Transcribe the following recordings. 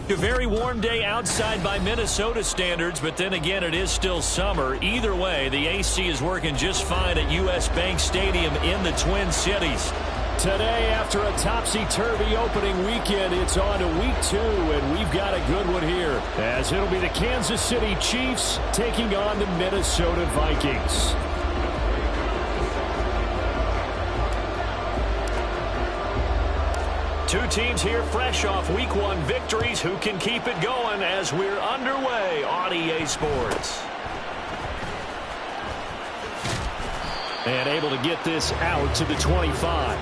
A very warm day outside by Minnesota standards, but then again, it is still summer. Either way, the AC is working just fine at U.S. Bank Stadium in the Twin Cities. Today, after a topsy-turvy opening weekend, it's on to week 2, and we've got a good one here, as it'll be the Kansas City Chiefs taking on the Minnesota Vikings. Two teams here fresh off Week 1 victories. Who can keep it going as we're underway on EA Sports? And able to get this out to the 25.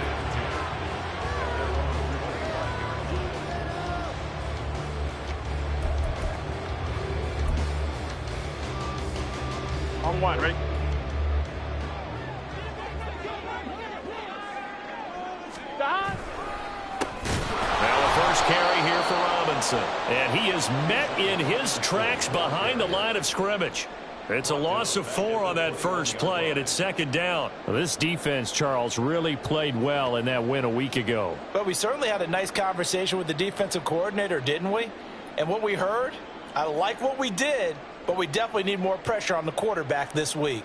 On one, ready? Carry here for Robinson. And he is met in his tracks behind the line of scrimmage. It's a loss of 4 on that first play, and it's second down. Well, this defense, Charles, really played well in that win a week ago. But we certainly had a nice conversation with the defensive coordinator, didn't we? And what we heard, I like what we did, but we definitely need more pressure on the quarterback this week.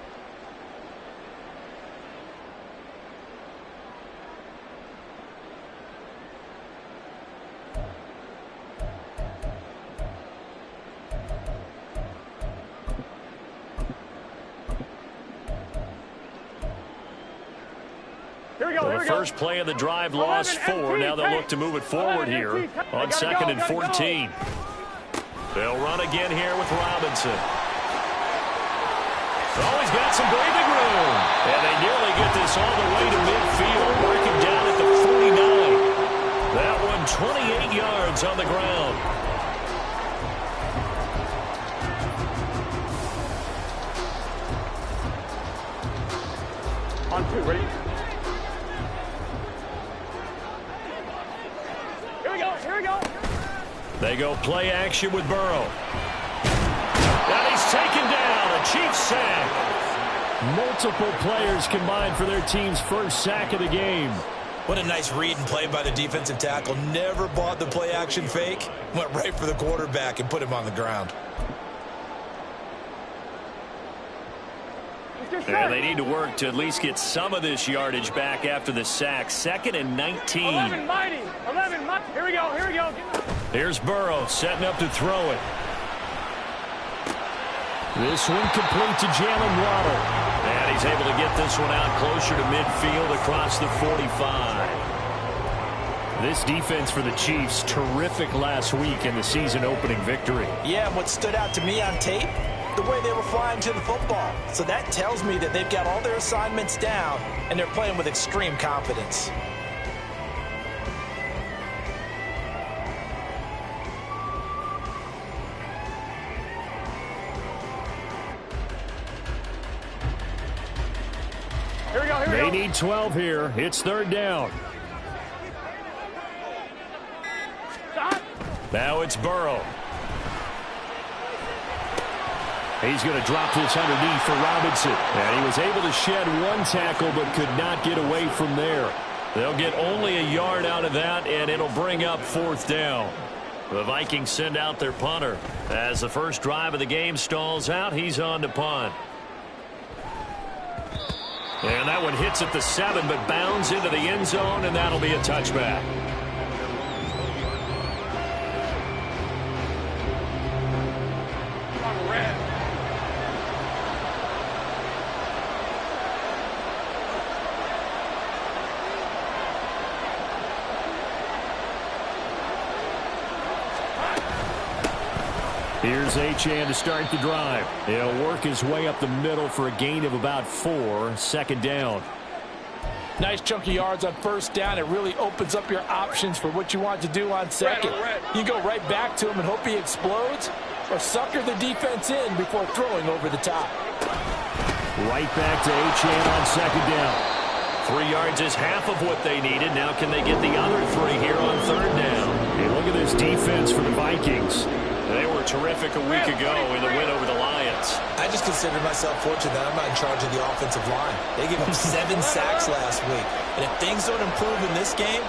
The first play of the drive lost 4. Now they'll look to move it forward here on 2nd and 14. They'll run again here with Robinson. Oh, he's got some breathing room. And they nearly get this all the way to midfield, working down at the 49. That one 28 yards on the ground. On 2, ready? They go play action with Burrow. And he's taken down. A Chiefs sack. Multiple players combined for their team's first sack of the game. What a nice read and play by the defensive tackle. Never bought the play action fake. Went right for the quarterback and put him on the ground. And they need to work to at least get some of this yardage back after the sack. 2nd and 19. 11, mighty. 11, mighty. Here we go. Here we go. Here's Burrow setting up to throw it. This one complete to Jalen Waddle. And he's able to get this one out closer to midfield across the 45. This defense for the Chiefs, terrific last week in the season opening victory. Yeah, and what stood out to me on tape, the way they were flying to the football. So that tells me that they've got all their assignments down and they're playing with extreme confidence. Here we go, here we go. They need 12 here. It's 3rd down. Stop. Now it's Burrow. He's going to drop this underneath for Robinson. And he was able to shed one tackle but could not get away from there. They'll get only a yard out of that, and it'll bring up 4th down. The Vikings send out their punter. As the first drive of the game stalls out, he's on to punt. And that one hits at the 7, but bounds into the end zone, and that'll be a touchback. Here's Achane to start the drive. He'll work his way up the middle for a gain of about 4. 2nd down. Nice chunky yards on 1st down. It really opens up your options for what you want to do on 2nd. You go right back to him and hope he explodes, or sucker the defense in before throwing over the top. Right back to Achane on 2nd down. 3 yards is half of what they needed. Now can they get the other 3 here on 3rd down? Hey, look at this defense for the Vikings. They were terrific a week ago in the win over the Lions. I just consider myself fortunate that I'm not in charge of the offensive line. They gave up 7 sacks last week. And if things don't improve in this game,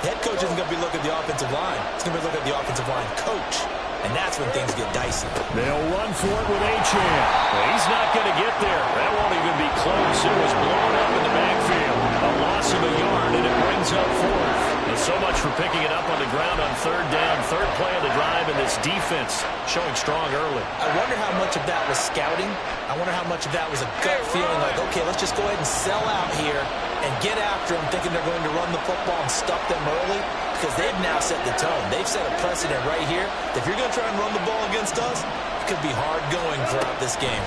Head coach isn't going to be looking at the offensive line. He's going to be looking at the offensive line coach. And that's when things get dicey. They'll run for it with Achane. Well, he's not going to get there. That won't even be close. It was blown up in the backfield. A loss of a yard, and it brings up fourth. And so much for picking it up on the ground on third down. Third play of the drive, and this defense showing strong early. I wonder how much of that was scouting. I wonder how much of that was a gut feeling like, okay, let's just go ahead and sell out here and get after them, thinking they're going to run the football and stuff them early, because they've now set the tone. They've set a precedent right here. If you're going to try and run the ball against us, it could be hard going throughout this game.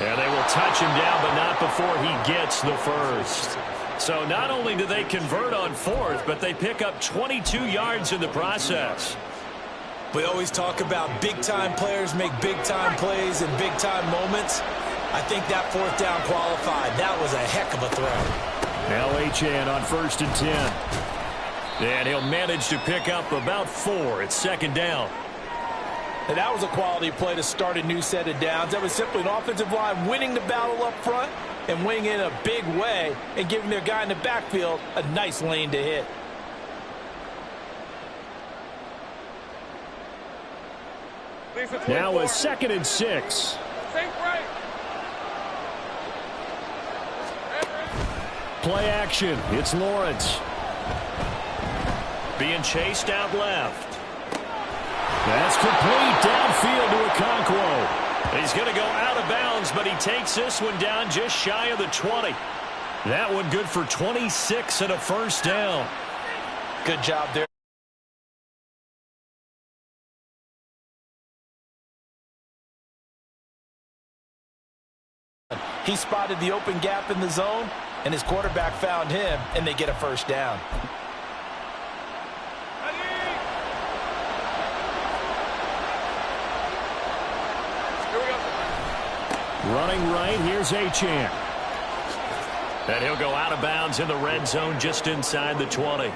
Yeah, they will touch him down, but not before he gets the first. So not only do they convert on fourth, but they pick up 22 yards in the process. We always talk about big-time players make big-time plays in big-time moments. I think that fourth down qualified. That was a heck of a throw. Now Achane on 1st and 10. And he'll manage to pick up about 4. It's second down. And that was a quality play to start a new set of downs. That was simply an offensive line winning the battle up front and winning in a big way and giving their guy in the backfield a nice lane to hit. Now a 2nd and 6. Play action. It's Lawrence. Being chased out left. That's complete downfield to Okonkwo. He's going to go out of bounds, but he takes this one down just shy of the 20. That one good for 26 and a first down. Good job there. He spotted the open gap in the zone, and his quarterback found him, and they get a first down. Running right, here's Achane. And he'll go out of bounds in the red zone just inside the 20.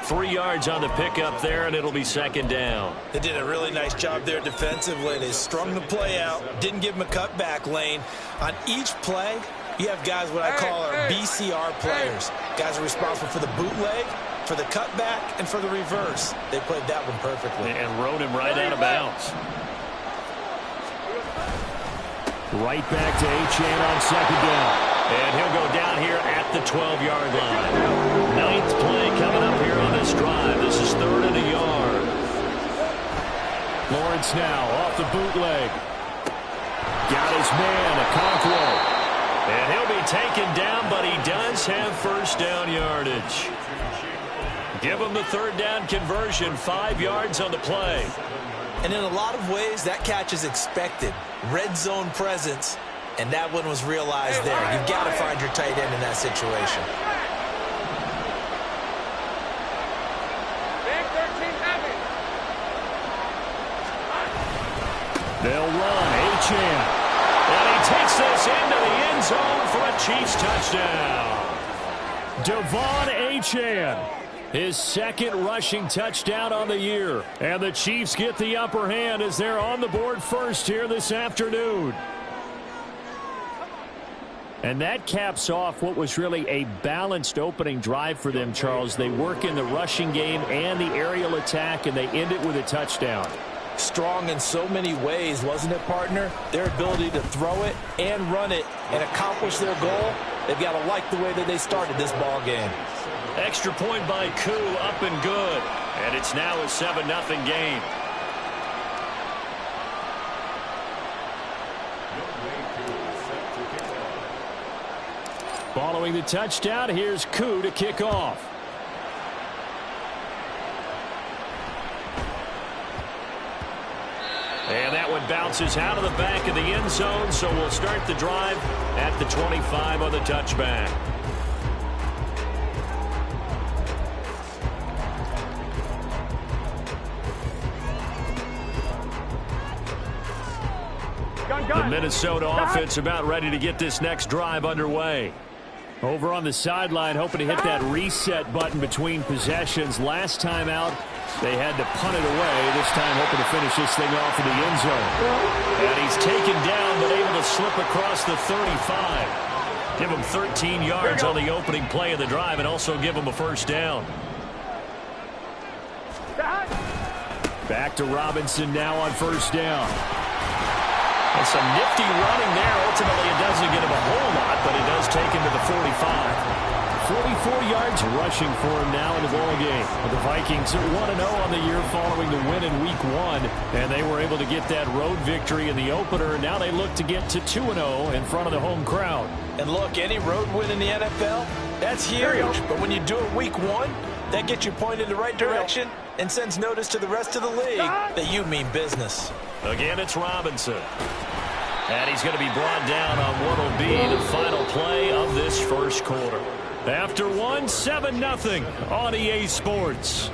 3 yards on the pickup there, and it'll be second down. They did a really nice job there defensively. They strung the play out, didn't give him a cutback lane. On each play, you have guys what I call our BCR players. Guys are responsible for the bootleg, for the cutback, and for the reverse. They played that one perfectly. And rode him right out of bounds. Right back to Achane on second down. And he'll go down here at the 12-yard line. 9th play coming up here on this drive. This is 3rd and a yard. Lawrence now off the bootleg. Got his man, Okonkwo. And he'll be taken down, but he does have first down yardage. Give him the 3rd down conversion, 5 yards on the play. And in a lot of ways, that catch is expected. Red zone presence, and that one was realized there. You've got to find your tight end in that situation. They'll run, Achane. And he takes this into the end zone for a Chiefs touchdown. Devon Achane. His 2nd rushing touchdown on the year. And the Chiefs get the upper hand as they're on the board first here this afternoon. And that caps off what was really a balanced opening drive for them, Charles. They work in the rushing game and the aerial attack, and they end it with a touchdown. Strong in so many ways, wasn't it, partner? Their ability to throw it and run it and accomplish their goal, they've got to like the way that they started this ball game. Extra point by Koo, up and good. And it's now a 7-0 game. Following the touchdown, here's Koo to kick off. And that one bounces out of the back of the end zone, so we'll start the drive at the 25 on the touchback. The Minnesota offense about ready to get this next drive underway. Over on the sideline, hoping to hit that reset button between possessions. Last time out, they had to punt it away. This time hoping to finish this thing off in the end zone. And he's taken down, but able to slip across the 35. Give them 13 yards on the opening play of the drive and also give them a first down. Back to Robinson now on first down. And some nifty running there. Ultimately, it doesn't get him a whole lot, but it does take him to the 45. 44 yards rushing for him now in the ballgame. The Vikings are 1-0 on the year following the win in Week 1, and they were able to get that road victory in the opener, and now they look to get to 2-0 in front of the home crowd. And look, any road win in the NFL, that's huge. But when you do it Week 1, that gets you pointed in the right direction and sends notice to the rest of the league that you mean business. Again, it's Robinson. And he's going to be brought down on what will be the final play of this first quarter. After 7-0 on EA Sports.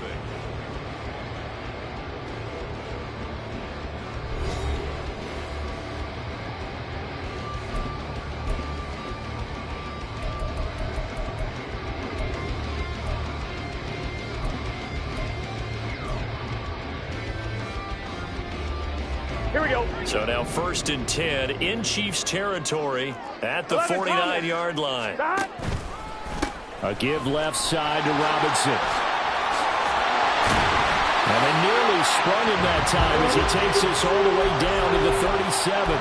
Here we go. So now 1st and 10 in Chiefs territory at the 49-yard line. A give left side to Robinson. And they nearly sprung him that time as he takes us all the way down to the 37.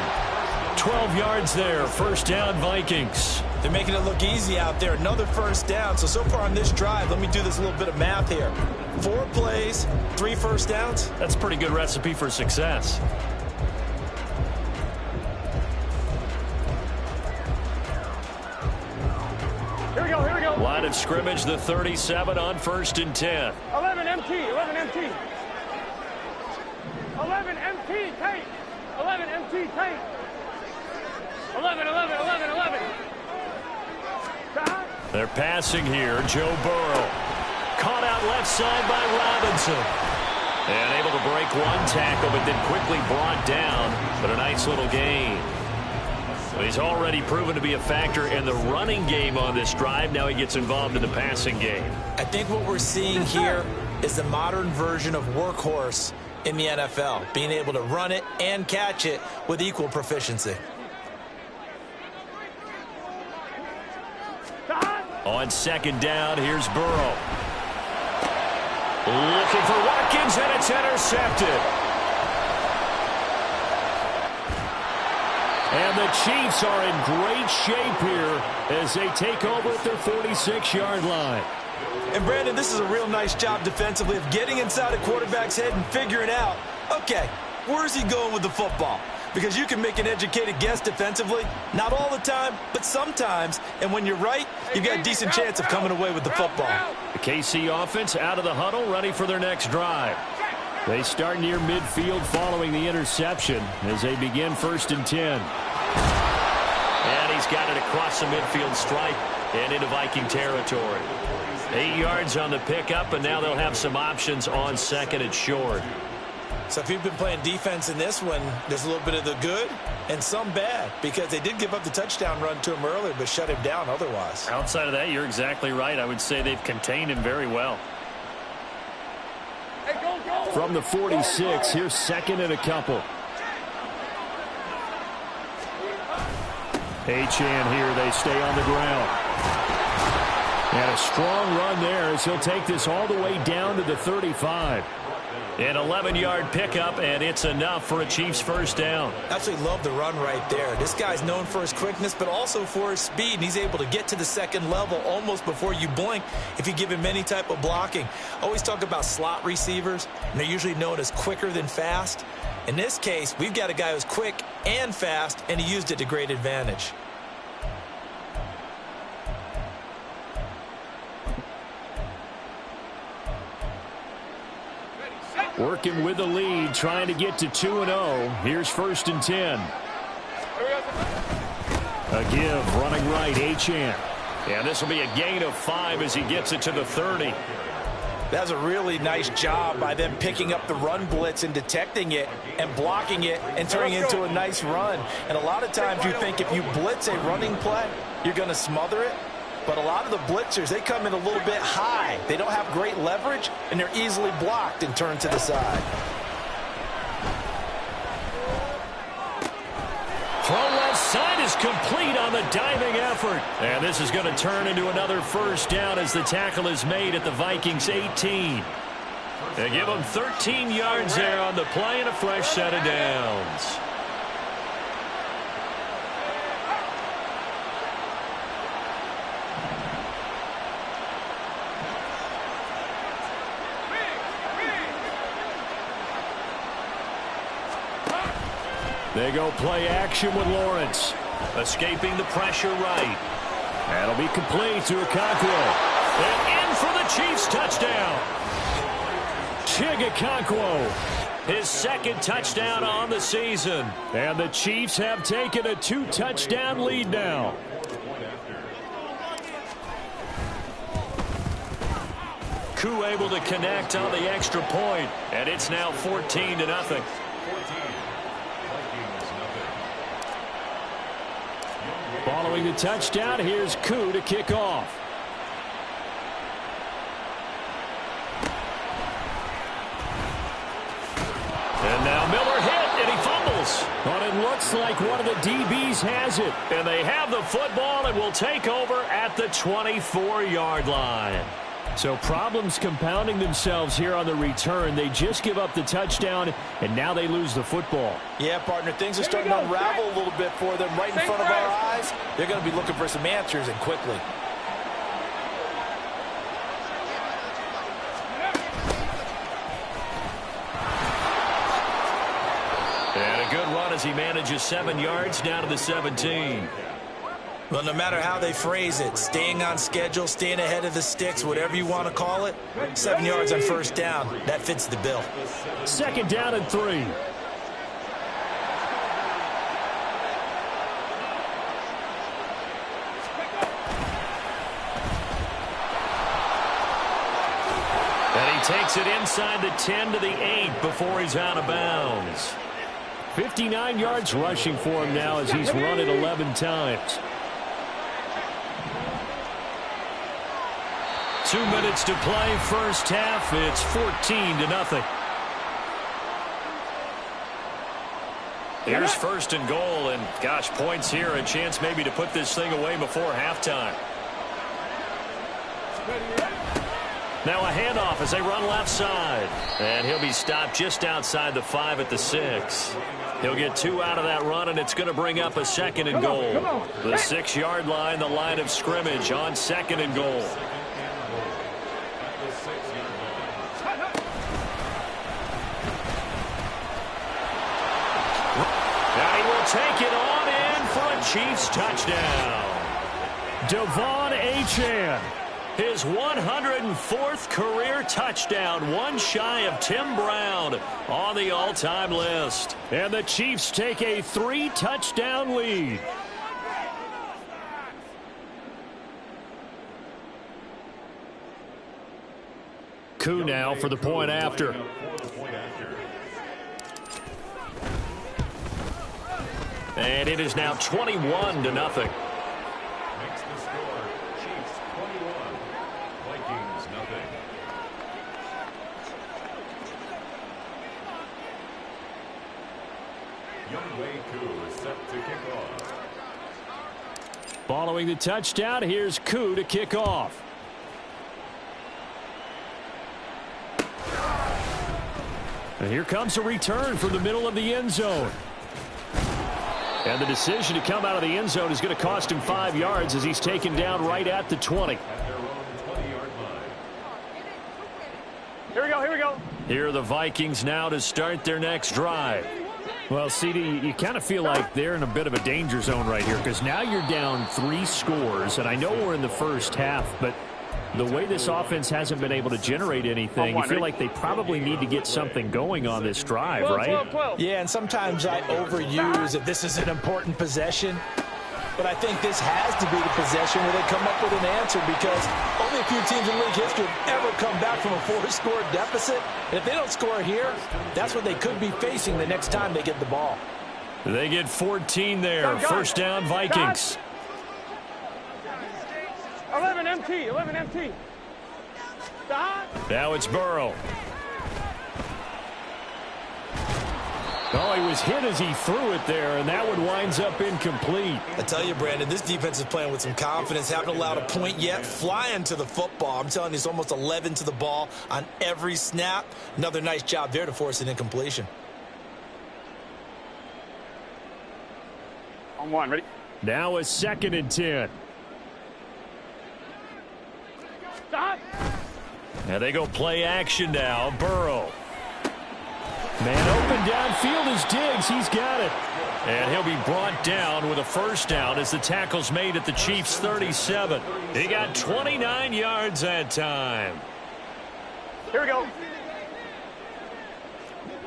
12 yards there. First down, Vikings. They're making it look easy out there. Another first down. So far on this drive, let me do this little bit of math here. 4 plays, 3 first downs. That's a pretty good recipe for success. Line of scrimmage, the 37 on 1st and 10. 11 MT, 11 MT. 11 MT, tape. 11 MT, tape. 11. They're passing here. Joe Burrow. Caught out left side by Robinson. And able to break one tackle, but then quickly brought down. But a nice little gain. He's already proven to be a factor in the running game on this drive. Now he gets involved in the passing game. I think what we're seeing here is the modern version of workhorse in the NFL, being able to run it and catch it with equal proficiency. On 2nd down, here's Burrow. Looking for Watkins, and it's intercepted. And the Chiefs are in great shape here as they take over at their 46-yard line. And, Brandon, this is a real nice job defensively of getting inside a quarterback's head and figuring out, okay, where's he going with the football? Because you can make an educated guess defensively, not all the time, but sometimes. And when you're right, you've got a decent chance of coming away with the football. The KC offense out of the huddle, ready for their next drive. They start near midfield following the interception as they begin 1st and 10. And he's got it across the midfield stripe and into Viking territory. 8 yards on the pickup, and now they'll have some options on 2nd and short. So if you've been playing defense in this one, there's a little bit of the good and some bad, because they did give up the touchdown run to him earlier but shut him down otherwise. Outside of that, you're exactly right. I would say they've contained him very well. From the 46, here's 2nd and a couple. Achane here, they stay on the ground. And a strong run there as he'll take this all the way down to the 35. An 11-yard pickup, and it's enough for a Chiefs first down. Absolutely love the run right there. This guy's known for his quickness, but also for his speed, and he's able to get to the 2nd level almost before you blink if you give him any type of blocking. Always talk about slot receivers, and they're usually known as quicker than fast. In this case, we've got a guy who's quick and fast, and he used it to great advantage. Working with the lead, trying to get to 2-0. Here's 1st and 10. A give, running right, Achane. Yeah, this will be a gain of 5 as he gets it to the 30. That's a really nice job by them picking up the run blitz and detecting it and blocking it and turning it into a nice run. And a lot of times you think if you blitz a running play, you're going to smother it. But a lot of the blitzers, they come in a little bit high. They don't have great leverage, and they're easily blocked and turned to the side. Throw left side is complete on the diving effort. And this is going to turn into another first down as the tackle is made at the Vikings 18. They give them 13 yards there on the play and a fresh set of downs. They go play action with Lawrence. Escaping the pressure right. That'll be complete to Okonkwo. And in for the Chiefs touchdown. Okonkwo. His second touchdown on the season. And the Chiefs have taken a 2-touchdown lead now. Koo able to connect on the extra point, and it's now 14-0. Following the touchdown, here's Koo to kick off. And now Miller hit, and he fumbles. But it looks like one of the DBs has it. And they have the football and will take over at the 24-yard line. So problems compounding themselves here on the return. They just give up the touchdown, and now they lose the football. Yeah, partner, things are starting to unravel a little bit for them right in front of our eyes. They're going to be looking for some answers, and quickly. And a good run as he manages 7 yards down to the 17. Well, no matter how they phrase it, staying on schedule, staying ahead of the sticks, whatever you want to call it, 7 yards on first down, that fits the bill. 2nd down and 3. And he takes it inside the 10 to the 8 before he's out of bounds. 59 yards rushing for him now as he's run it 11 times. 2 minutes to play, first half. It's 14-0. Here's 1st and goal, and gosh, points here, a chance maybe to put this thing away before halftime. Now a handoff as they run left side, and he'll be stopped just outside the 5 at the 6. He'll get 2 out of that run, and it's going to bring up a 2nd and goal. The 6-yard line, the line of scrimmage on 2nd and goal. Take it on in for a Chiefs touchdown. Devon Achane. His 104th career touchdown, one shy of Tim Brown on the all-time list. And the Chiefs take a 3-touchdown lead. Koo now for the point after. And it is now 21-0. Makes the score Chiefs 21, Vikings nothing. Younghoe Koo is set to kick off. Following the touchdown, here's Koo to kick off. And here comes a return from the middle of the end zone. And the decision to come out of the end zone is going to cost him 5 yards as he's taken down right at the 20. At their own 20-yard line. Here we go, here we go. Here are the Vikings now to start their next drive. Well, CD, you kind of feel like they're in a bit of a danger zone right here because now you're down 3 scores, and I know we're in the first half, but the way this offense hasn't been able to generate anything, you feel like they probably need to get something going on this drive, right? 12. Yeah, and sometimes I overuse that this is an important possession. But I think this has to be the possession where they come up with an answer because only a few teams in league history have ever come back from a 4-score deficit. And if they don't score here, that's what they could be facing the next time they get the ball. They get 14 there. First down, Vikings. 11 MT, 11 MT. Stop. Now it's Burrow. Oh, he was hit as he threw it there, and that one winds up incomplete. I tell you, Brandon, this defense is playing with some confidence. Haven't allowed a point yet. Flying to the football. I'm telling you, it's almost 11 to the ball on every snap. Another nice job there to force an incompletion. On one, ready? Now a 2nd and 10. Stop! And they go play action now. Burrow. Man open downfield is Diggs. He's got it. And he'll be brought down with a first down as the tackle's made at the Chiefs' 37. He got 29 yards that time. Here we go.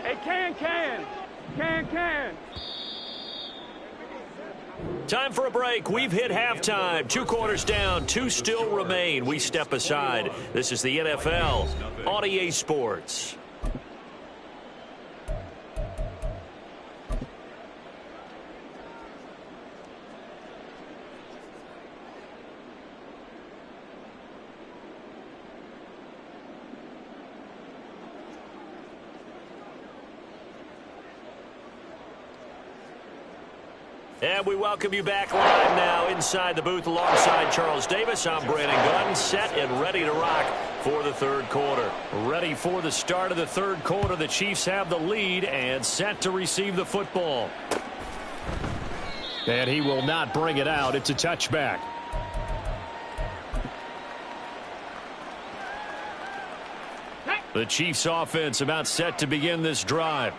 Hey, can. Time for a break. We've hit halftime. 2 quarters down. 2 still remain. We step aside. This is the NFL on EA Sports. And we welcome you back live now inside the booth alongside Charles Davis. I'm Brandon Gunn, set and ready to rock for the 3rd quarter. Ready for the start of the 3rd quarter. The Chiefs have the lead and set to receive the football. And he will not bring it out. It's a touchback. The Chiefs offense about set to begin this drive.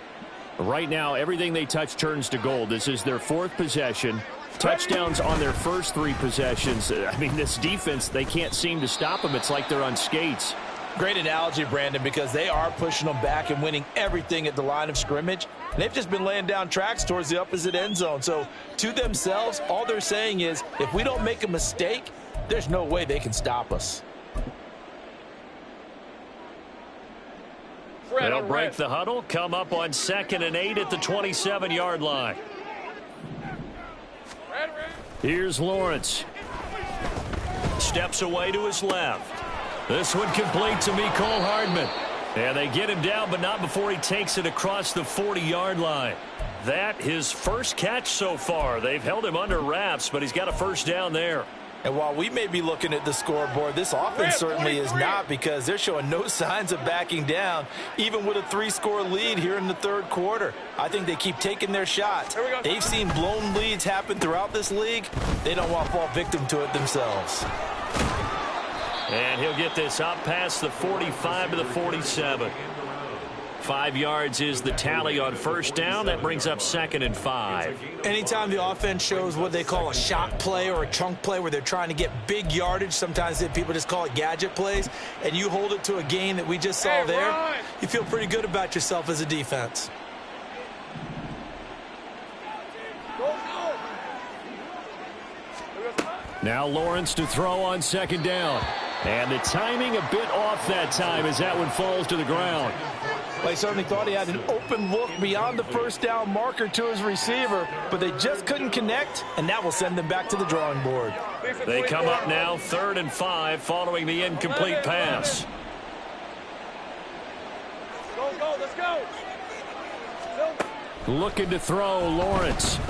Right now, everything they touch turns to gold. This is their 4th possession. Touchdowns on their first 3 possessions. I mean, this defense, they can't seem to stop them. It's like they're on skates. Great analogy, Brandon, because they are pushing them back and winning everything at the line of scrimmage. And they've just been laying down tracks towards the opposite end zone. So to themselves, all they're saying is, if we don't make a mistake, there's no way they can stop us. They'll break the huddle, come up on 2nd and 8 at the 27-yard line. Here's Lawrence. Steps away to his left. This one complete to Mecole Hardman. And they get him down, but not before he takes it across the 40-yard line. That his first catch so far. They've held him under wraps, but he's got a first down there. And while we may be looking at the scoreboard, this offense certainly is not, because they're showing no signs of backing down, even with a 3-score lead here in the 3rd quarter. I think they keep taking their shots. They've seen blown leads happen throughout this league. They don't want to fall victim to it themselves. And he'll get this up past the 45 to the 47. 5 yards is the tally on first down. That brings up 2nd and 5. Anytime the offense shows what they call a shot play or a chunk play where they're trying to get big yardage, sometimes people just call it gadget plays, and you hold it to a gain that we just saw there, you feel pretty good about yourself as a defense. Now Lawrence to throw on 2nd down. And the timing a bit off that time as that one falls to the ground. Well, he certainly thought he had an open look beyond the first down marker to his receiver, but they just couldn't connect, and that will send them back to the drawing board. They come up now 3rd and 5 following the incomplete pass. Go, let's go. Looking to throw, Lawrence.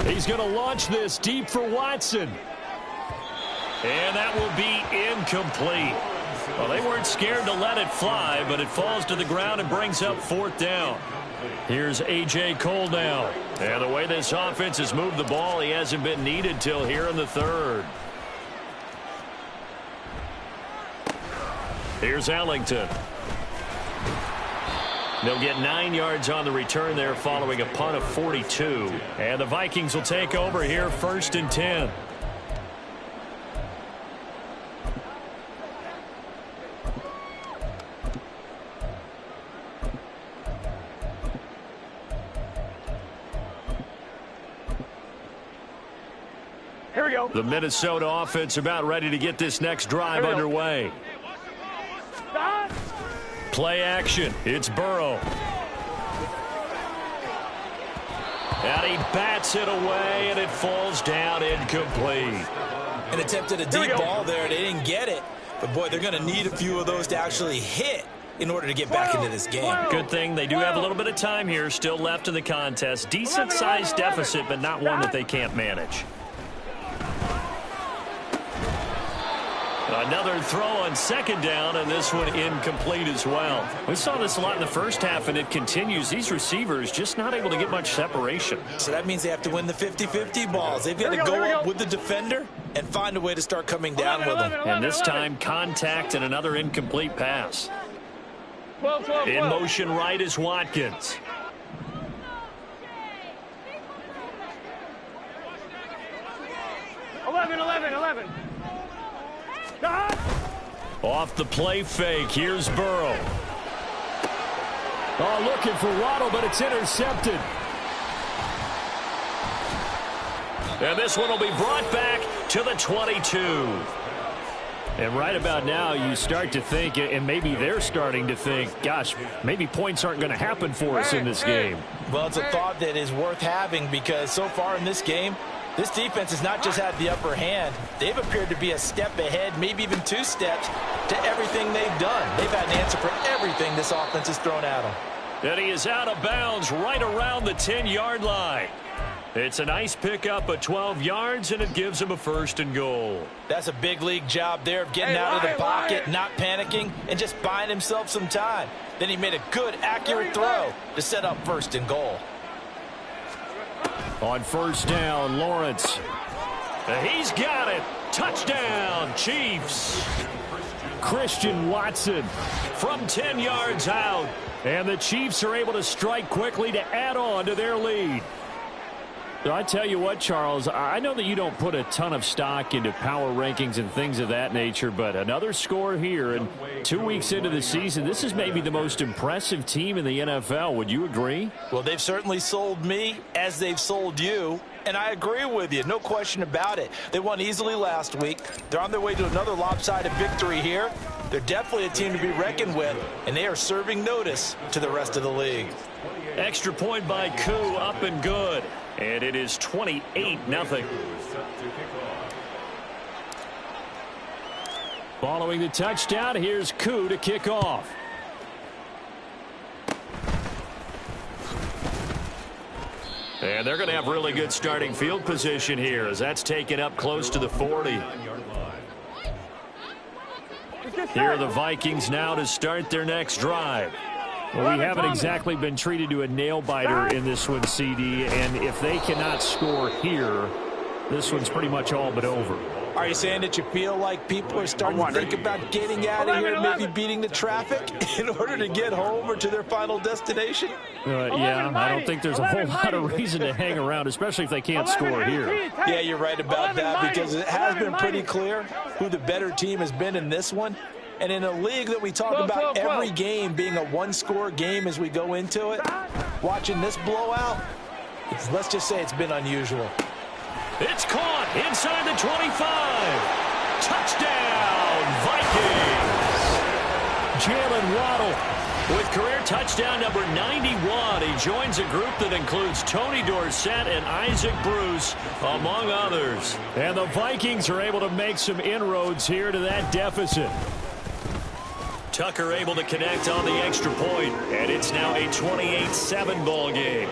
He's going to launch this deep for Watson. And that will be incomplete. Well, they weren't scared to let it fly, but it falls to the ground and brings up 4th down. Here's A.J. Cole now. And the way this offense has moved the ball, he hasn't been needed till here in the 3rd. Here's Ellington. They'll get 9 yards on the return there following a punt of 42. And the Vikings will take over here 1st and 10. Here we go. The Minnesota offense about ready to get this next drive underway. Stop. Play action. It's Burrow. And he bats it away, and it falls down incomplete. And attempted a deep ball there. They didn't get it. But, boy, they're going to need a few of those to actually hit in order to get back into this game. Good thing they do have a little bit of time here still left in the contest. Decent-sized deficit, but not one that they can't manage. Another throw on second down, and this one incomplete as well. We saw this a lot in the first half, and it continues. These receivers just not able to get much separation. So that means they have to win the 50-50 balls. They've got to go up with the defender and find a way to start coming down with them. And this time, contact and another incomplete pass. 12. In motion right is Watkins. Eleven. Off the play fake, here's Burrow. Oh, looking for Waddle, but it's intercepted. And this one will be brought back to the 22. And right about now, you start to think, and maybe they're starting to think, gosh, maybe points aren't going to happen for us in this game. Well, it's a thought that is worth having because so far in this game, this defense has not just had the upper hand. They've appeared to be a step ahead, maybe even 2 steps to everything they've done. They've had an answer for everything this offense has thrown at them. And he is out of bounds right around the 10-yard line. It's a nice pickup of 12 yards, and it gives him a 1st and goal. That's a big league job there of getting out of the pocket, not panicking, and just buying himself some time. Then he made a good, accurate throw to set up 1st and goal. On 1st down, Lawrence. He's got it. Touchdown, Chiefs. Christian Watson. From 10 yards out. And the Chiefs are able to strike quickly to add on to their lead. So I tell you what, Charles, I know that you don't put a ton of stock into power rankings and things of that nature, but another score here, and 2 weeks into the season, this is maybe the most impressive team in the NFL. Would you agree? Well, they've certainly sold me as they've sold you, and I agree with you. No question about it. They won easily last week. They're on their way to another lopsided victory here. They're definitely a team to be reckoned with, and they are serving notice to the rest of the league. Extra point by Koo, up and good. And it is 28-0. Following the touchdown, here's Koo to kick off. And they're going to have really good starting field position here as that's taken up close to the 40. Here are the Vikings now to start their next drive. Well, we haven't exactly been treated to a nail-biter in this one, CD, and if they cannot score here, this one's pretty much all but over. Are you saying that you feel like people are starting to think about getting out of here, maybe beating the traffic in order to get home or to their final destination? Yeah, I don't think there's a whole lot of reason to hang around, especially if they can't score here. Yeah, you're right about that because it has been pretty clear who the better team has been in this one. And in a league that we talk about every game being a one-score game as we go into it, watching this blowout, let's just say it's been unusual. It's caught inside the 25. Touchdown, Vikings. Jalen Waddle with career touchdown number 91. He joins a group that includes Tony Dorsett and Isaac Bruce, among others. And the Vikings are able to make some inroads here to that deficit. Tucker able to connect on the extra point, and it's now a 28-7 ball game.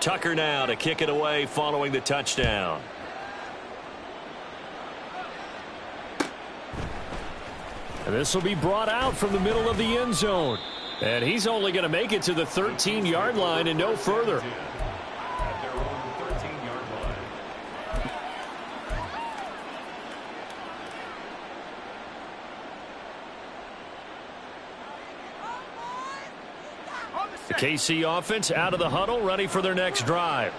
Tucker now to kick it away following the touchdown. And this will be brought out from the middle of the end zone. And he's only going to make it to the 13-yard line and no further. At their own 13-yard line. The KC offense out of the huddle, ready for their next drive.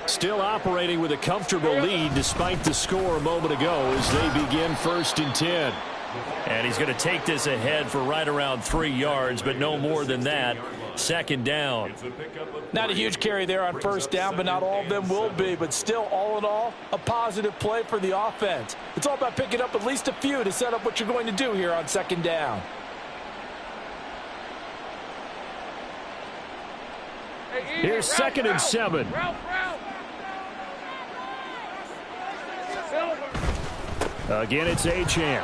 Still operating with a comfortable lead despite the score a moment ago as they begin 1st and 10. And he's going to take this ahead for right around 3 yards, but no more than that. 2nd down. Not a huge carry there on 1st down, but not all of them will be. But still, all in all, a positive play for the offense. It's all about picking up at least a few to set up what you're going to do here on 2nd down. Here's 2nd and 7. Again, it's Achane.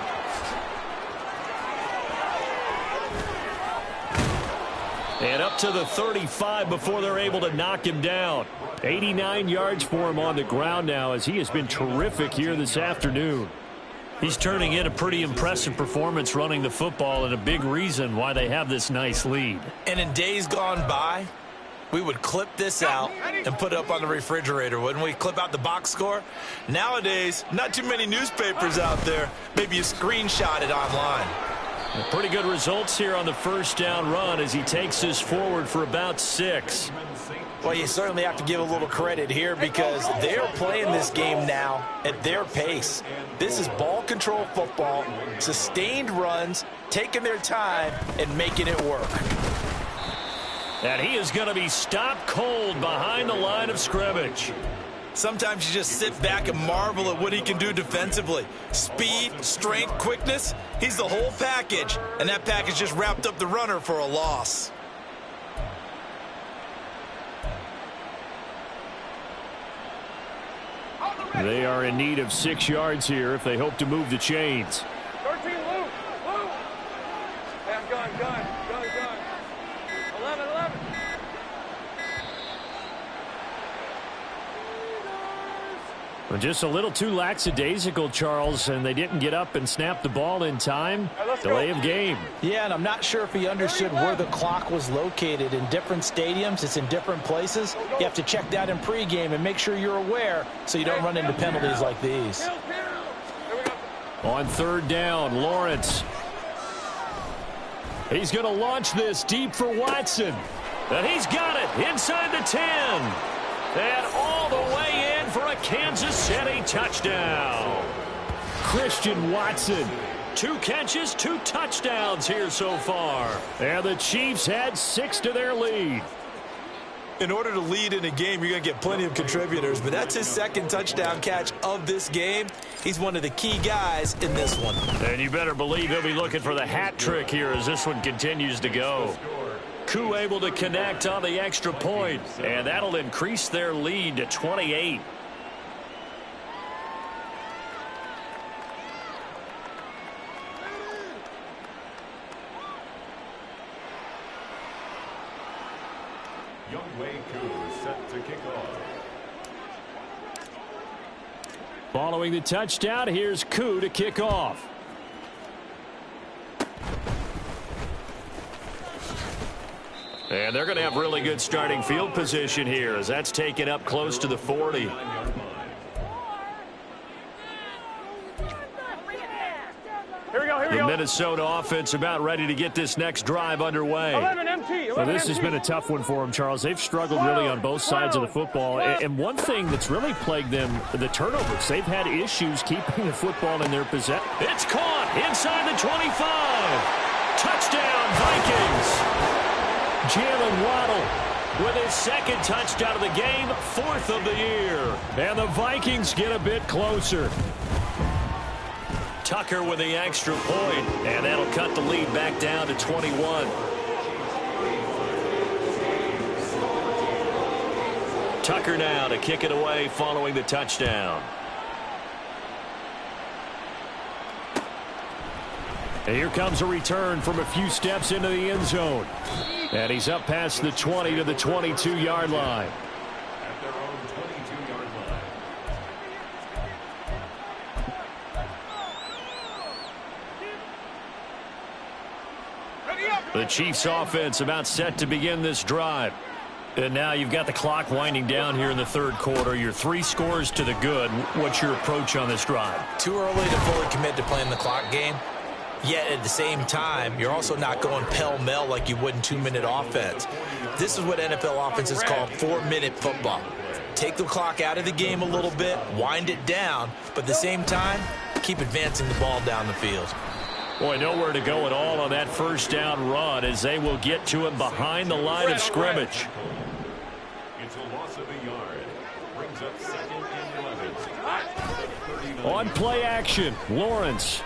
And up to the 35 before they're able to knock him down. 89 yards for him on the ground now, as he has been terrific here this afternoon. He's turning in a pretty impressive performance running the football, and a big reason why they have this nice lead. And in days gone by, we would clip this out and put it up on the refrigerator, wouldn't we? Clip out the box score. Nowadays, not too many newspapers out there. Maybe you screenshot it online. Pretty good results here on the first down run as he takes this forward for about 6. Well, you certainly have to give a little credit here because they're playing this game now at their pace. This is ball control football, sustained runs, taking their time and making it work. And he is going to be stopped cold behind the line of scrimmage. Sometimes you just sit back and marvel at what he can do defensively. Speed, strength, quickness, he's the whole package. And that package just wrapped up the runner for a loss. They are in need of 6 yards here if they hope to move the chains. 13, Luke. Gun. 11. Well, just a little too lackadaisical, Charles, and they didn't get up and snap the ball in time. Delay of game. Yeah, and I'm not sure if he understood where the clock was located. In different stadiums, it's in different places. You have to check that in pregame and make sure you're aware so you don't run into penalties like these. On 3rd down, Lawrence. He's going to launch this deep for Watson. And he's got it inside the 10. And all the way in for a Kansas City touchdown. Christian Watson. 2 catches, 2 touchdowns here so far. And the Chiefs had 6 to their lead. In order to lead in a game, you're going to get plenty of contributors, but that's his 2nd touchdown catch of this game. He's one of the key guys in this one. And you better believe he'll be looking for the hat trick here as this one continues to go. Koo able to connect on the extra point, and that'll increase their lead to 28. Youngwei Koo set to kick off. Following the touchdown, here's Koo to kick off. And they're going to have really good starting field position here as that's taken up close to the 40. Here we go. The Minnesota offense about ready to get this next drive underway. 11 MT. Well, this has been a tough one for them, Charles. They've struggled really on both sides of the football. And one thing that's really plagued them, the turnovers. They've had issues keeping the football in their possession. It's caught inside the 25. Touchdown, Vikings. Jalen Waddle with his 2nd touchdown of the game, 4th of the year. And the Vikings get a bit closer. Tucker with the extra point, and that'll cut the lead back down to 21. Tucker now to kick it away following the touchdown. And here comes a return from a few steps into the end zone. And he's up past the 20 to the 22-yard line. At their own 22-yard line. The Chiefs offense about set to begin this drive. And now you've got the clock winding down here in the 3rd quarter. You're 3 scores to the good. What's your approach on this drive? Too early to fully commit to playing the clock game. Yet at the same time, you're also not going pell-mell like you would in 2-minute offense. This is what NFL offenses call 4-minute football. Take the clock out of the game a little bit, wind it down, but at the same time, keep advancing the ball down the field. Boy, nowhere to go at all on that first down run as they will get to him behind the line of scrimmage. It's a loss of a yard. Brings up 2nd and 11. On play action, Lawrence.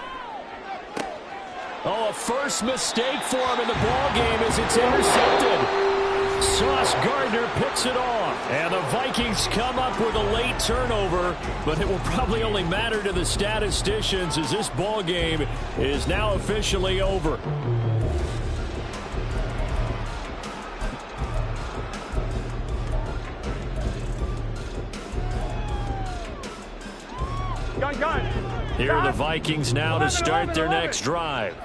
Oh, a first mistake for him in the ball game as it's intercepted. Sauce Gardner picks it off. And the Vikings come up with a late turnover, but it will probably only matter to the statisticians as this ball game is now officially over. Here are the Vikings now to start their next drive.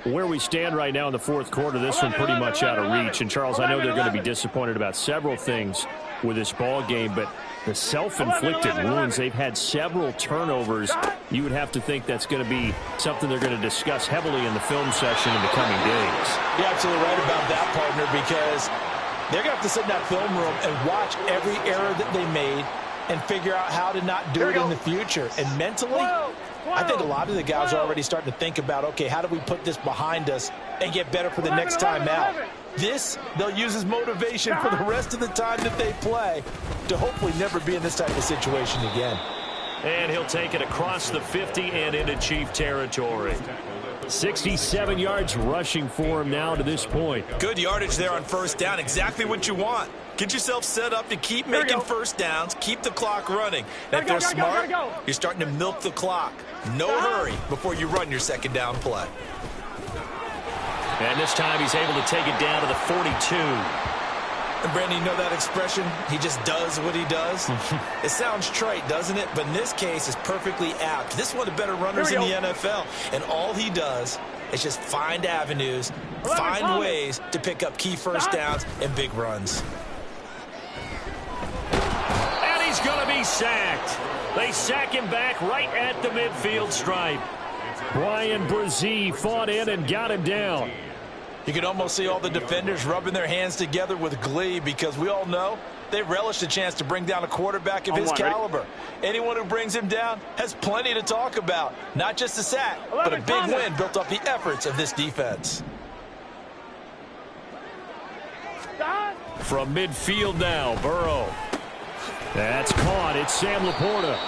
Where we stand right now in the fourth quarter, this one pretty much out of reach. And, Charles, I know they're going to be disappointed about several things with this ball game, but the self-inflicted wounds, they've had several turnovers. You would have to think that's going to be something they're going to discuss heavily in the film session in the coming days. You're absolutely right about that, partner, because they're going to have to sit in that film room and watch every error that they made and figure out how to not do it in the future. And mentally, I think a lot of the guys are already starting to think about, okay, how do we put this behind us and get better for the next time out? This, they'll use as motivation for the rest of the time that they play to hopefully never be in this type of situation again. And he'll take it across the 50 and into Chief territory. 67 yards rushing for him now to this point. Good yardage there on first down. Exactly what you want. Get yourself set up to keep making first downs, keep the clock running. And if they're smart, you're starting to milk the clock. No hurry before you run your second down play. And this time he's able to take it down to the 42. And Brandon, you know that expression? He just does what he does. It sounds trite, doesn't it? But in this case, it's perfectly apt. This is one of the better runners in the NFL. And all he does is just find avenues, find ways to pick up key first downs and big runs. And he's going to be sacked. They sack him back right at the midfield stripe. Brian Brzee fought in and got him down. You can almost see all the defenders rubbing their hands together with glee because we all know they relish the chance to bring down a quarterback of his caliber. Anyone who brings him down has plenty to talk about. Not just a sack, but a big win built off the efforts of this defense. From midfield now, Burrow. That's caught. It's Sam Laporta.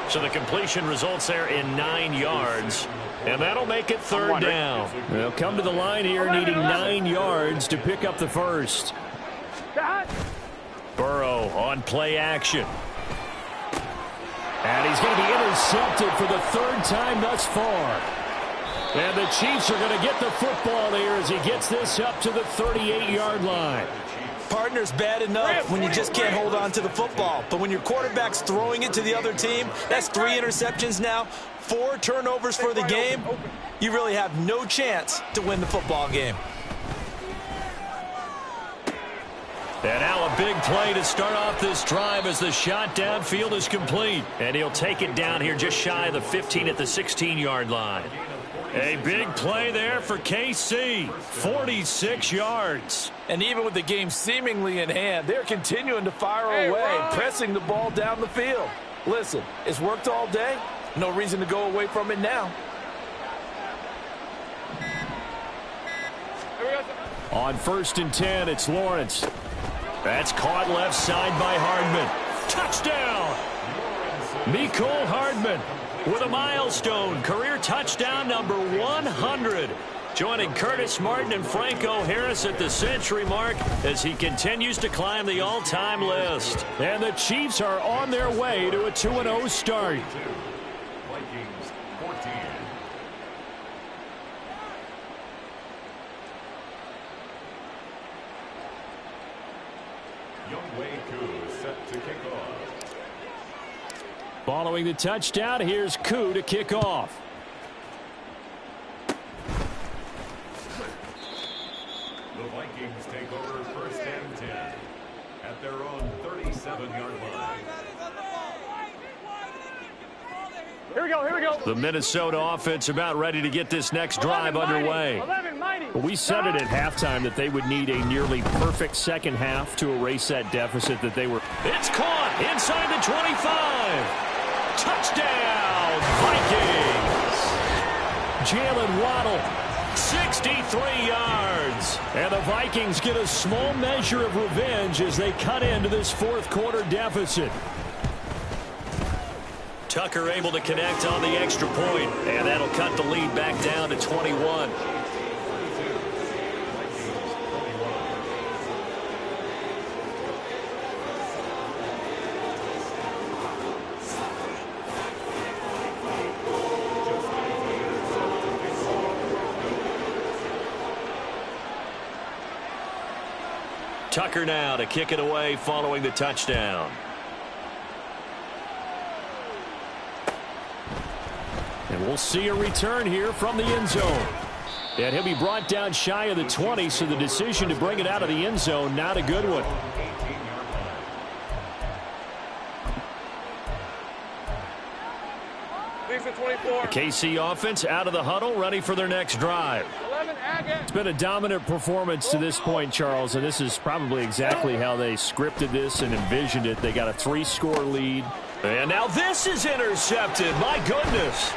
So the completion results there in 9 yards. And that'll make it third down. They'll come to the line here needing 9 yards to pick up the first. Burrow on play action. And he's going to be intercepted for the third time thus far. And the Chiefs are going to get the football here as he gets this up to the 38-yard line. Partner's bad enough when you just can't hold on to the football. But when your quarterback's throwing it to the other team, that's 3 interceptions now, 4 turnovers for the game. You really have no chance to win the football game. And now a big play to start off this drive as the shot downfield is complete. And he'll take it down here just shy of the 15 at the 16-yard line. A big play there for KC. 46 yards. And even with the game seemingly in hand, they're continuing to fire away, pressing the ball down the field. Listen, it's worked all day. No reason to go away from it now. On 1st and 10, it's Lawrence. That's caught left side by Hardman. Touchdown! Mecole Hardman with a milestone. Career touchdown number 100. Joining Curtis Martin and Franco Harris at the century mark as he continues to climb the all-time list. And the Chiefs are on their way to a 2-0 start. Vikings 14. Younghoe Koo set to kick off. Following the touchdown, here's Koo to kick off. The Vikings take over 1st and 10 at their own 37-yard line. Here we go, here we go. The Minnesota offense about ready to get this next drive underway. We said it at halftime that they would need a nearly perfect second half to erase that deficit that they were. It's caught inside the 25. Touchdown, Vikings. Jalen Waddle. 63 yards. And the Vikings get a small measure of revenge as they cut into this fourth quarter deficit. Tucker able to connect on the extra point, and that'll cut the lead back down to 21. Tucker now to kick it away following the touchdown. And we'll see a return here from the end zone. And he'll be brought down shy of the 20, so the decision to bring it out of the end zone, not a good one. The KC offense out of the huddle, ready for their next drive. It's been a dominant performance to this point, Charles, and this is probably exactly how they scripted this and envisioned it. They got a 3-score lead. And now this is intercepted. My goodness.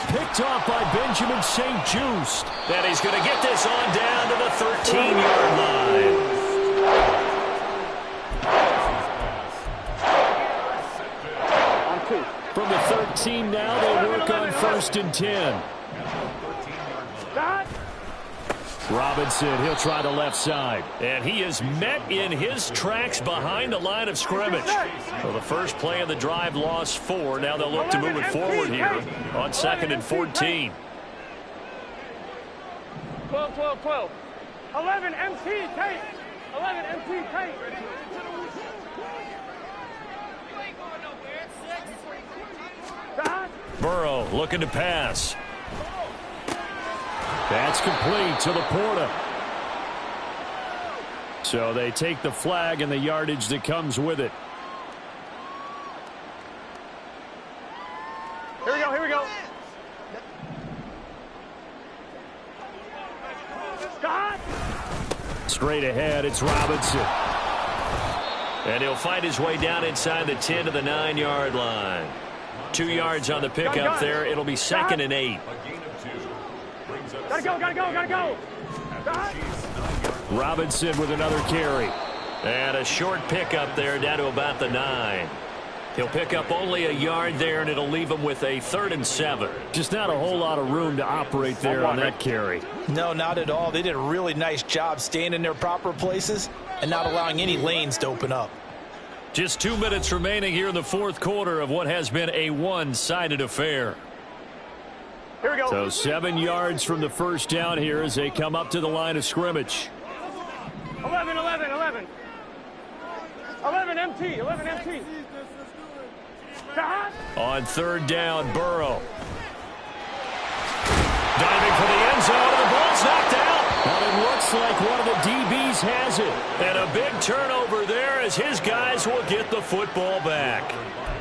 Picked off by Benjamin St. Just. And he's going to get this on down to the 13-yard line. From the 13 now, they work on 1st and 10. Robinson, he'll try the left side. And he is met in his tracks behind the line of scrimmage. So the first play of the drive lost 4. Now they'll look to move it forward here on 2nd and 14. 12. 11 MT tape. 11 MT tape. Burrow looking to pass. That's complete to Laporta. So they take the flag and the yardage that comes with it. Here we go. Scott! Straight ahead, it's Robinson. And he'll fight his way down inside the 10 to the 9-yard line. 2 yards on the pickup there. It'll be 2nd and 8. Gotta go. Robinson with another carry. And a short pickup there down to about the 9. He'll pick up only a yard there, and it'll leave him with a 3rd and 7. Just not a whole lot of room to operate there on that carry. No, not at all. They did a really nice job staying in their proper places and not allowing any lanes to open up. Just 2 minutes remaining here in the 4th quarter of what has been a one-sided affair. Here we go. So 7 yards from the first down here as they come up to the line of scrimmage. 11 MT. On 3rd down, Burrow. Diving for the end zone, and the ball's knocked out. Well, it looks like one of the DBs has it. And a big turnover there as his guys will get the football back.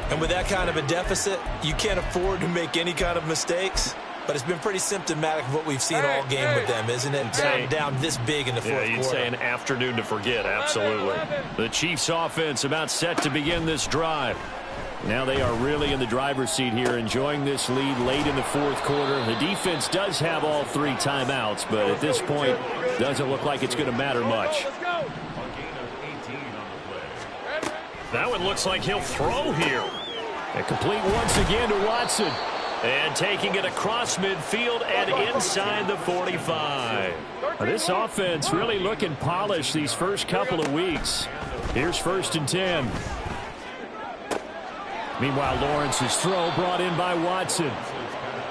And with that kind of a deficit, you can't afford to make any kind of mistakes. But it's been pretty symptomatic of what we've seen all game with them, isn't it? Down this big in the 4th quarter. You'd say an afternoon to forget, absolutely. The Chiefs offense about set to begin this drive. Now they are really in the driver's seat here, enjoying this lead late in the 4th quarter. The defense does have all 3 timeouts, but at this point, doesn't look like it's going to matter much. That one looks like he'll throw here. And complete once again to Watson. And taking it across midfield and inside the 45. This offense really looking polished these first couple of weeks. Here's 1st and 10. Meanwhile, Lawrence's throw brought in by Watson.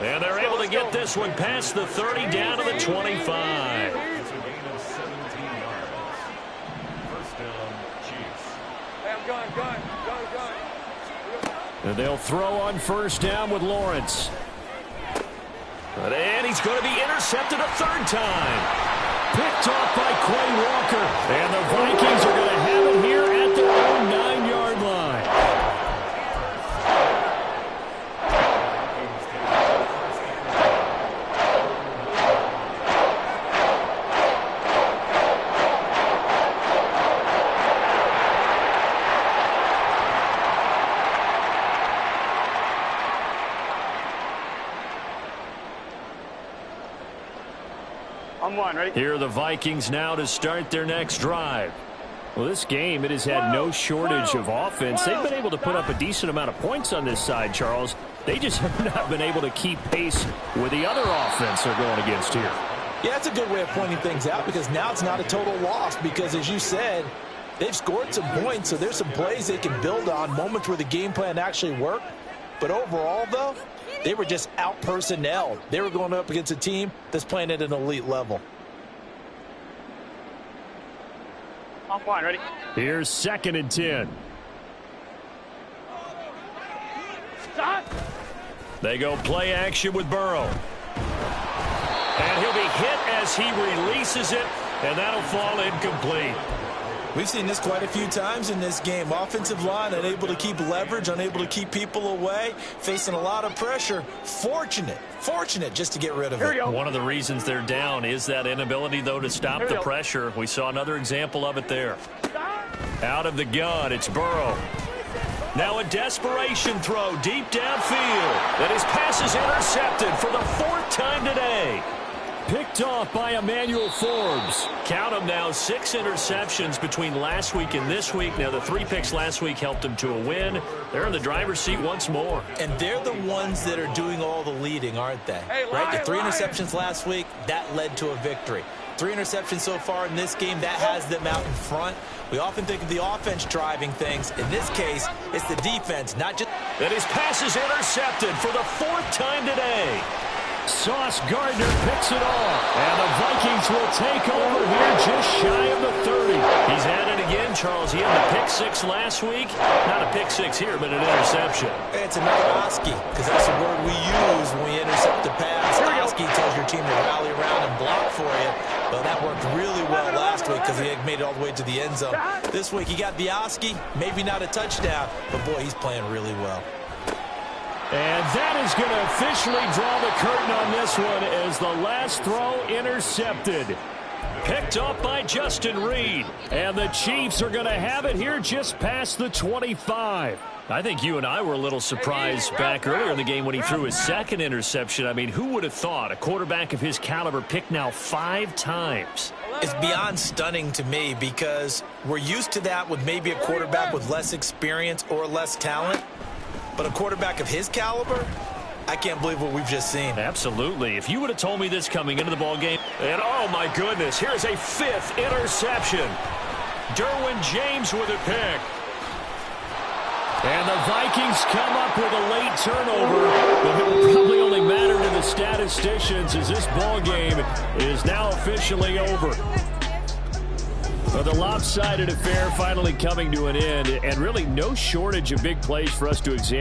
And they're able to get this one past the 30 down to the 25. Gun. And they'll throw on 1st down with Lawrence. And he's going to be intercepted a 3rd time. Picked off by Quay Walker. And the Vikings are going to have him here at their own 9-yard line. I'm one, right? Here are the Vikings now to start their next drive. Well, this game, it has had no shortage of offense. They've been able to put up a decent amount of points on this side, Charles. They just have not been able to keep pace with the other offense they're going against here. Yeah, that's a good way of pointing things out because now it's not a total loss because, as you said, they've scored some points, so there's some plays they can build on, moments where the game plan actually worked. But overall, though, they were just out-personnelled. They were going up against a team that's playing at an elite level. Offline, ready? Here's 2nd and 10. Stop. They go play action with Burrow. And he'll be hit as he releases it, and that'll fall incomplete. We've seen this quite a few times in this game. Offensive line unable to keep leverage, unable to keep people away, facing a lot of pressure. Fortunate just to get rid of it. One of the reasons they're down is that inability, though, to stop the pressure. We saw another example of it there. Out of the gun, it's Burrow. Now a desperation throw deep downfield. And his pass is intercepted for the 4th time today. Picked off by Emmanuel Forbes. Count them now, 6 interceptions between last week and this week. Now the 3 picks last week helped them to a win. They're in the driver's seat once more. And they're the ones that are doing all the leading, aren't they? Hey, right? The 3 liar. interceptions last week, that led to a victory. 3 interceptions so far in this game, that has them out in front. We often think of the offense driving things. In this case, it's the defense, not just... And his pass is intercepted for the 4th time today. Sauce Gardner picks it off. And the Vikings will take over here just shy of the 30. He's at it again, Charles. He had the pick 6 last week. Not a pick 6 here, but an interception. It's another Oski, because that's the word we use when we intercept a pass. Oski tells your team to rally around and block for you. Well, that worked really well last week because he made it all the way to the end zone. This week he got the Oski, maybe not a touchdown, but boy, he's playing really well. And that is going to officially draw the curtain on this one as the last throw intercepted. Picked up by Justin Reed. And the Chiefs are going to have it here just past the 25. I think you and I were a little surprised back earlier in the game when he threw his 2nd interception. I mean, who would have thought a quarterback of his caliber picked now 5 times? It's beyond stunning to me because we're used to that with maybe a quarterback with less experience or less talent. But a quarterback of his caliber, I can't believe what we've just seen. Absolutely. If you would have told me this coming into the ball game, and oh my goodness, here's a 5th interception. Derwin James with a pick. And the Vikings come up with a late turnover, but it will probably only matter to the statisticians as this ball game is now officially over. Well, the lopsided affair finally coming to an end, and really no shortage of big plays for us to examine.